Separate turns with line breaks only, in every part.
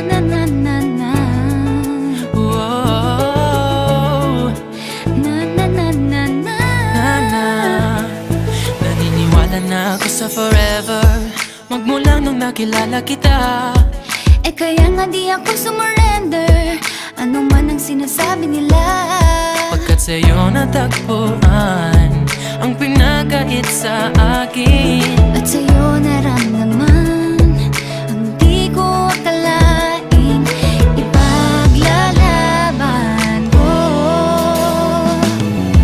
na na na na.
Whoa.
Na na na na na.
Na. Naniniwala na ako sa forever, magmula nung nakilala kita.
Eh kaya nga di ako sumurrender, ano man ang sinasabi nila.
Pagkat sa'yo natagpuan ang pinagkait sa akin.
At sa'yo naramdaman ang di ko akalaing ipaglalaban ko.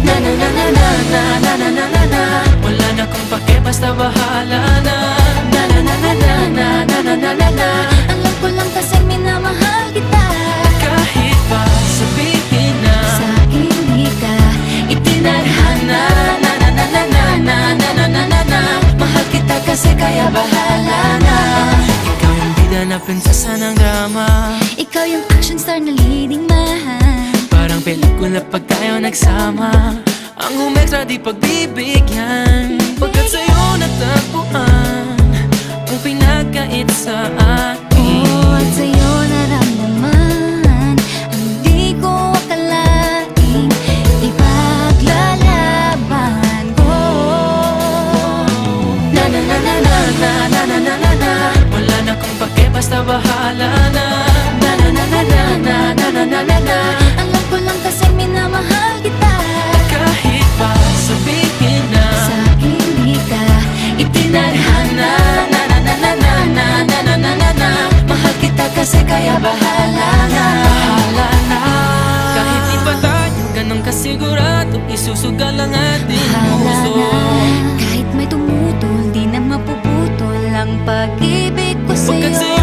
Na na na na na na na na na na na. Wala na kung pake, basta bahala na. Na na na na na na na na na na na.
Alam ko lang kasi minamahal kita.
Kahit pa sabihin na
Sa hindi ka
itinadhana. Na na na na na na na na na na na. Mahal kita kasi kaya bahala na. Ikaw yung bida na prinsesa ng drama,
ikaw yung action star na leading man.
parang pelikula pag tayo nagsama. Ang umextra di pagbibigyan, pagkat sa'yo natagpuan ang pinagkait sa akin.
Oh, at sa'yo naramdaman ang di ko akalaing ipaglalaban ko.
Na na na na na na na na na na na. Wala na kung pake, basta bahala na. Na na na na na na na na na na na.
Alam ko lang kasi minamahal kita.
Kahit pa sabihin na
Sa hindi ka
itinadhana. Na na na na na na na na na na na. Mahal kita kasi kaya bahala na. Bahala na. Kahit di pa tayo ganun kasigurado, isusugal ang ating
bahala
puso.
na. Kahit may tumutol, di na mapuputol ang pag-ibig ko
Pagkat
sa'yo.
sa'yo